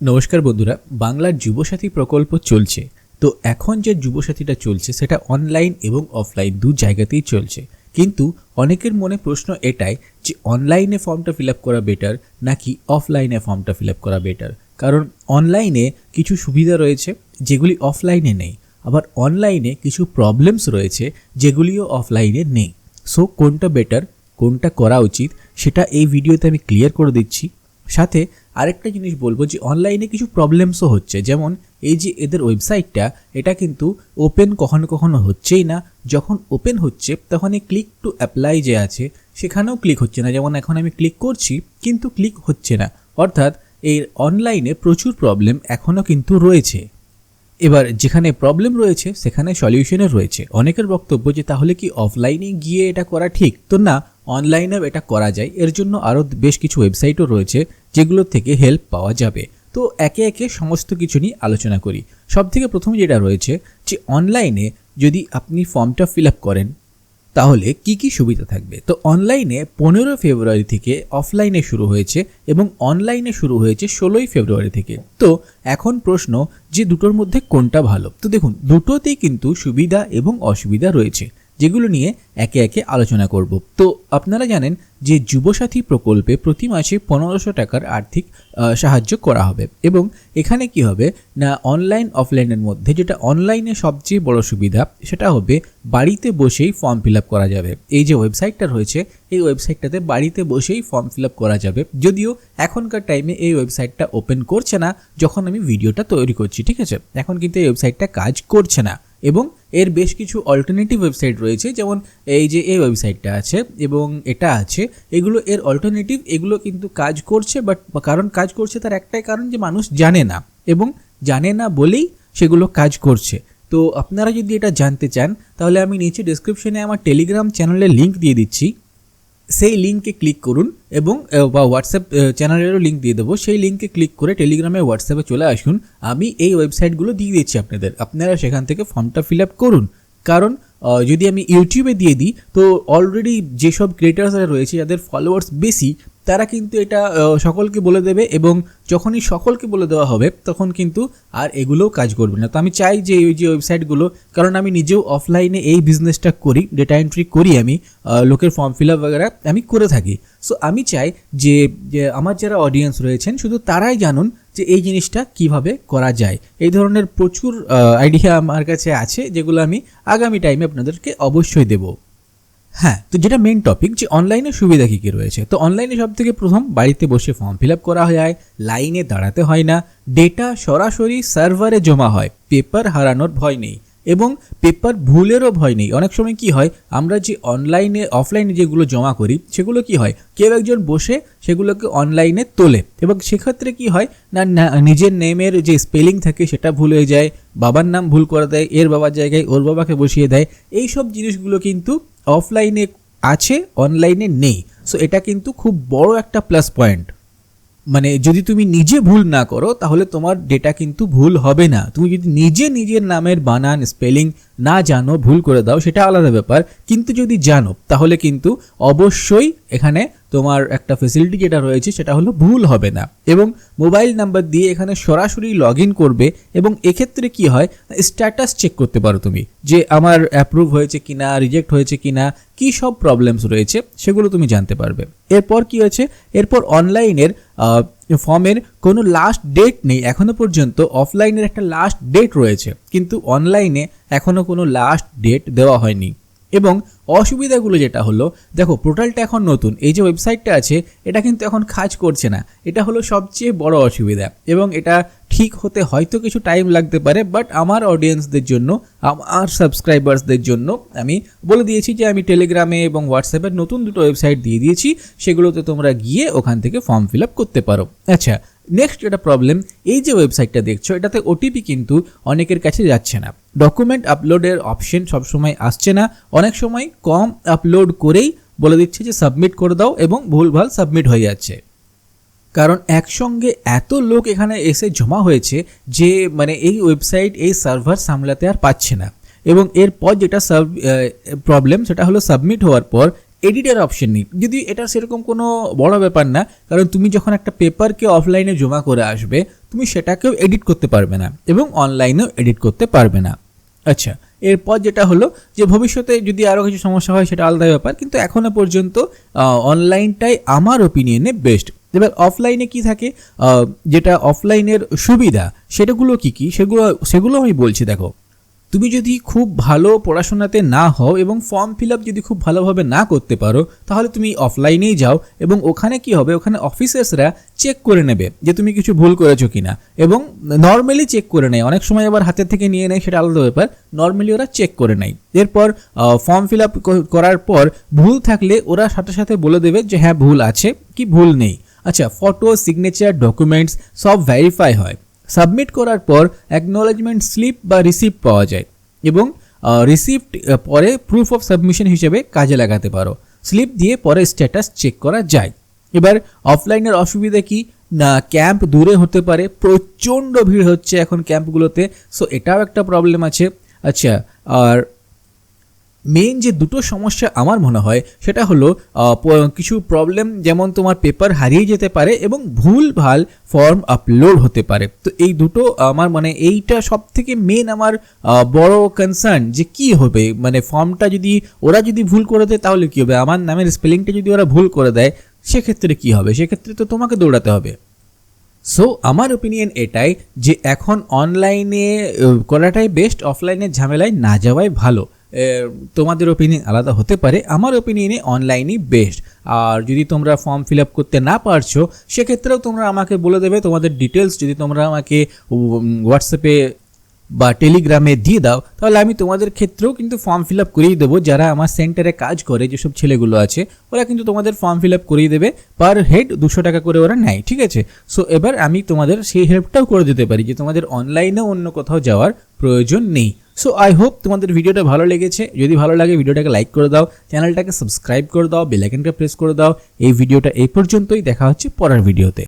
নমস্কার বন্ধুরা, বাংলার যুবসাথী প্রকল্প চলছে। তো এখন যে যুবসাথীটা চলছে সেটা অনলাইন এবং অফলাইন দু জায়গাতেই চলছে। কিন্তু অনেকের মনে প্রশ্ন এটাই যে অনলাইনে ফর্মটা ফিল আপ করা বেটার নাকি অফলাইনে ফর্মটা ফিল আপ করা বেটার। কারণ অনলাইনে কিছু সুবিধা রয়েছে যেগুলি অফলাইনে নেই, আবার অনলাইনে কিছু প্রবলেমস রয়েছে যেগুলিও অফলাইনে নেই। সো কোনটা বেটার, কোনটা করা উচিত সেটা এই ভিডিওতে আমি ক্লিয়ার করে দিচ্ছি। সাথে আরেকটা জিনিস বলবো যে অনলাইনে কিছু প্রবলেমসও হচ্ছে, যেমন এই যে এদের ওয়েবসাইটটা এটা কিন্তু ওপেন কখনো কখনো হচ্ছেই না। যখন ওপেন হচ্ছে তখন এই ক্লিক টু অ্যাপ্লাই যে আছে সেখানেও ক্লিক হচ্ছে না। যেমন এখন আমি ক্লিক করছি কিন্তু ক্লিক হচ্ছে না, অর্থাৎ এই অনলাইনে প্রচুর প্রবলেম এখনও কিন্তু রয়েছে। এবার যেখানে প্রবলেম রয়েছে সেখানে সলিউশনও রয়েছে। অনেকের বক্তব্য যে তাহলে কি অফলাইনে গিয়ে এটা করা ঠিক? তো না, অনলাইনেও এটা করা যায়। এর জন্য আরও বেশ কিছু ওয়েবসাইটও রয়েছে যেগুলোর থেকে হেল্প পাওয়া যাবে। তো একে একে সমস্ত কিছু নিয়ে আলোচনা করি। সবথেকে প্রথমে যেটা রয়েছে যে অনলাইনে যদি আপনি ফর্মটা ফিল আপ করেন তাহলে কি কি সুবিধা থাকবে। তো অনলাইনে 15 ফেব্রুয়ারি থেকে অফলাইনে শুরু হয়েছে এবং অনলাইনে শুরু হয়েছে 16 ফেব্রুয়ারি থেকে। তো এখন প্রশ্ন যে দুটোর মধ্যে কোনটা ভালো। তো দেখুন, দুটোতেই কিন্তু সুবিধা এবং অসুবিধা রয়েছে, যেগুলো নিয়ে একে একে আলোচনা করব। তো আপনারা জানেন যে যুবসাথী প্রকল্পে প্রতি মাসে 1500 টাকার আর্থিক সাহায্য করা হবে। এবং এখানে কি হবে না, অনলাইন অফলাইনের মধ্যে যেটা অনলাইনে সবচেয়ে বড় সুবিধা সেটা হবে বাড়িতে বসেই ফর্ম ফিল আপ করা যাবে। এই যে ওয়েবসাইটটা রয়েছে এই ওয়েবসাইটটাতে বাড়িতে বসেই ফর্ম ফিল আপ করা যাবে। যদিও এখনকার টাইমে এই ওয়েবসাইটটা ওপেন করছে না যখন আমি ভিডিওটা তৈরি করছি, ঠিক আছে? এখন কিন্তু এই ওয়েবসাইটটা কাজ করছে না এবং এর বেশ কিছু অল্টারনেটিভ ওয়েবসাইট রয়েছে, যেমন এই যে এই ওয়েবসাইটটা আছে এবং এটা আছে, এগুলো এর অল্টারনেটিভ। এগুলো কিন্তু কাজ করছে, বাট কারণ কাজ করছে তার একটাই কারণ যে মানুষ জানে না, এবং জানে না বলেই সেগুলো কাজ করছে। তো আপনারা যদি এটা জানতে চান তাহলে আমি নিচে ডেসক্রিপশনে আমার টেলিগ্রাম চ্যানেলের লিঙ্ক দিয়ে দিচ্ছি, সেই লিঙ্কে ক্লিক করুন এবং বা হোয়াটসঅ্যাপ চ্যানেলেরও লিঙ্ক দিয়ে দেবো। সেই লিঙ্কে ক্লিক করে টেলিগ্রামে হোয়াটসঅ্যাপে চলে আসুন। আমি এই ওয়েবসাইটগুলো দিয়ে দিচ্ছি আপনারা সেখান থেকে ফর্মটা ফিল আপ করুন। কারণ যদি আমি ইউটিউবে দিয়ে দিই তো অলরেডি যেসব ক্রিয়েটার্সরা রয়েছে যাদের ফলোয়ার্স বেশি তারা কিন্তু এটা সকলকে বলে দেবে, এবং যখনই সকলকে বলে দেওয়া হবে তখন কিন্তু আর এগুলোও কাজ করবে না। তো আমি চাই যে এই যে ওয়েবসাইটগুলো, কারণ আমি নিজেও অফলাইনে এই বিজনেসটা করি, ডেটা এন্ট্রি করি, আমি লোকের ফর্ম ফিল আপ বগেরা আমি করে থাকি। সো আমি চাই যে আমার যারা অডিয়েন্স রয়েছেন শুধু তারাই জানুন যে এই জিনিসটা কিভাবে করা যায়। এই ধরনের প্রচুর আইডিয়া আমার কাছে আছে যেগুলো আমি আগামী টাইমে আপনাদেরকে অবশ্যই দেবো। হ্যাঁ, তো যেটা মেইন টপিক যে অনলাইনে সুবিধা কী কী রয়েছে। তো অনলাইনে সব থেকে প্রথম বাড়িতে বসে ফর্ম ফিল আপ করা যায়, লাইনে দাঁড়াতে হয় না, ডেটা সরাসরি সার্ভারে জমা হয়, পেপার হারানোর ভয় নেই এবং পেপার ভুলেরও ভয় নেই। অনেক সময় কি হয়, আমরা যে অফলাইনে যেগুলো জমা করি সেগুলো কি হয়, কেউ একজন বসে সেগুলোকে অনলাইনে তোলে এবং সেক্ষেত্রে কি হয় না নিজের নেমের যে স্পেলিং থাকে সেটা ভুল হয়ে যায়, বাবার নাম ভুল করে দেয়, এর বাবার জায়গায় ওর বাবাকে বসিয়ে দেয়। এই সব জিনিসগুলো কিন্তু অফলাইনে আছে, অনলাইনে নেই। সো এটা কিন্তু খুব বড় একটা প্লাস পয়েন্ট। মানে যদি তুমি নিজে ভুল না করো তাহলে তোমার ডেটা কিন্তু ভুল হবে না। তুমি যদি নিজের নামের বানান স্পেলিং না জানো, ভুল করে দাও, সেটা আলাদা ব্যাপার। কিন্তু যদি জানো তাহলে কিন্তু অবশ্যই এখানে তোমার একটা ফেসিলিটি যেটা রয়েছে সেটা হলো ভুল হবে না। এবং মোবাইল নাম্বার দিয়ে এখানে সরাসরি লগ ইন করবে এবং এক্ষেত্রে কি হয়, স্ট্যাটাস চেক করতে পারো তুমি যে আমার অ্যাপ্রুভ হয়েছে কিনা, রিজেক্ট হয়েছে কিনা, কী সব প্রবলেমস রয়েছে সেগুলো তুমি জানতে পারবে। এরপর কি হয়েছে, এরপর অনলাইনের ফর্মের কোনো লাস্ট ডেট নেই এখনো পর্যন্ত। অফলাইনের একটা লাস্ট ডেট রয়েছে কিন্তু অনলাইনে এখনও কোনো লাস্ট ডেট দেওয়া হয়নি। এবং অসুবিধাগুলো যেটা হলো, দেখো পোর্টালটা এখন নতুন, এই যে ওয়েবসাইটটা আছে এটা কিন্তু এখন কাজ করছে না, এটা হলো সবচেয়ে বড় অসুবিধা। এবং এটা ঠিক হতে হয়তো কিছু টাইম লাগতে পারে, বাট আমার অডিয়েন্সদের জন্য, আমার সাবস্ক্রাইবার্সদের জন্য আমি বলে দিয়েছি যে আমি টেলিগ্রামে এবং হোয়াটসঅ্যাপের নতুন দুটো ওয়েবসাইট দিয়ে দিয়েছি, সেগুলোতে তোমরা গিয়ে ওখান থেকে ফর্ম ফিল আপ করতে পারো। আচ্ছা, নেক্সট যেটা প্রবলেম, এই যে ওয়েবসাইটটা দেখছো এটাতে ওটিপি কিন্তু অনেকের কাছে যাচ্ছে না। ডকুমেন্ট আপলোডের অপশন সবসময় আসছে না, অনেক সময় কম আপলোড করেই বলে দিচ্ছে যে সাবমিট করে দাও এবং ভুলভাল সাবমিট হয়ে যাচ্ছে। কারণ একসঙ্গে এত লোক এখানে এসে জমা হয়েছে যে মানে এই ওয়েবসাইট এই সার্ভার সামলাতে আর পাচ্ছে না। এবং এরপর যেটা প্রবলেম সেটা হলো সাবমিট হওয়ার পর এডিটের অপশন নেই। যদি এটা সেরকম কোনো বড় ব্যাপার না, কারণ তুমি যখন একটা পেপারকে অফলাইনে জমা করে আসবে তুমি সেটাকেও এডিট করতে পারবে না এবং অনলাইনেও এডিট করতে পারবে না। আচ্ছা, এরপর যেটা হলো যে ভবিষ্যতে যদি আরও কিছু সমস্যা হয় সেটা আলাদা ব্যাপার, কিন্তু এখনও পর্যন্ত অনলাইনটাই আমার ওপিনিয়নে বেস্ট। এবার অফলাইনে কি থাকে, যেটা অফলাইনের সুবিধা সেটাগুলো কি সেগুলো আমি বলছি। দেখো, তুমি যদি খুব ভালো পড়াশোনাতে না হও এবং ফর্ম ফিল আপ যদি খুব ভালোভাবে না করতে পারো তাহলে তুমি অফলাইনেই যাও এবং ওখানে কি হবে, ওখানে অফিসার্সরা চেক করে নেবে যে তুমি কিছু ভুল করেছো কিনা, এবং নর্মালি চেক করে নেয়, অনেক সময় আবার হাতের থেকে নিয়ে নেয়, সেটা আলাদা ব্যাপার। নর্মালি ওরা চেক করে নেয়। এরপর ফর্ম ফিল আপ করার পর ভুল থাকলে ওরা সাথে সাথে বলে দেবে যে হ্যাঁ ভুল আছে কি ভুল নেই। আচ্ছা, ফটো, সিগনেচার, ডকুমেন্টস সব ভেরিফাই হয়। সাবমিট করার পর অ্যাকনোলেজমেন্ট স্লিপ বা রিসিপ্ট পাওয়া যায় এবং রিসিপ্ট পরে প্রুফ অফ সাবমিশন হিসেবে কাজে লাগাতে পারো। স্লিপ দিয়ে পরে স্ট্যাটাস চেক করা যায়। এবার অফলাইনের অসুবিধা কি না, ক্যাম্প দূরে হতে পারে, প্রচণ্ড ভিড় হচ্ছে এখন ক্যাম্পগুলোতে, সো এটাও একটা প্রবলেম আছে। আচ্ছা, আর মেইন যে দুটো সমস্যা আমার মনে হয় সেটা হলো কিছু প্রবলেম, যেমন তোমার পেপার হারিয়ে যেতে পারে এবং ভুলভাল ফর্ম আপলোড হতে পারে। তো এই দুটো আমার মানে এইটা সব থেকে মেন আমার বড় কনসার্ন, যে কি হবে, মানে ফর্মটা যদি ওরা যদি ভুল করে দেয় তাহলে কি হবে, আমার নামের স্পেলিংটা যদি ওরা ভুল করে দেয় সেক্ষেত্রে কি হবে, সেক্ষেত্রে তো তোমাকে দৌড়াতে হবে। সো আমার ওপিনিয়ন এটাই যে এখন অনলাইনে করাটাই বেস্ট, অফলাইনের ঝামেলায় না যাওয়াই ভালো। তোমাদের ওপিনিয়ন আলাদা হতে পারে, আমার ওপিনিয়নে অনলাইনই বেস্ট। আর যদি তোমরা ফর্ম ফিল আপ করতে না পারছো সেক্ষেত্রেও তোমরা আমাকে বলে দেবে, তোমাদের ডিটেলস যদি তোমরা আমাকে হোয়াটসঅ্যাপে বা টেলিগ্রামে দিয়ে দাও তাহলে আমি তোমাদের ক্ষেত্রেও কিন্তু ফর্ম ফিল আপ করিয়ে দেবো। যারা আমার সেন্টারে কাজ করে যেসব ছেলেগুলো আছে ওরা কিন্তু তোমাদের ফর্ম ফিল আপ করিয়ে দেবে, পার হেড 200 টাকা করে ওরা নেয়, ঠিক আছে। সো এবার আমি তোমাদের সেই হেল্পটাও করে দিতে পারি যে তোমাদের অনলাইনে অন্য কোথাও যাওয়ার প্রয়োজন নেই। সো আই হোপ তোমাদের ভিডিওটা ভালো লেগেছে। যদি ভালো লাগে ভিডিওটাকে লাইক করে দাও, চ্যানেলটাকে সাবস্ক্রাইব করে দাও, বেল আইকনটা প্রেস করে দাও। এই ভিডিওটা এই পর্যন্তই, দেখা হচ্ছে পরের ভিডিওতে।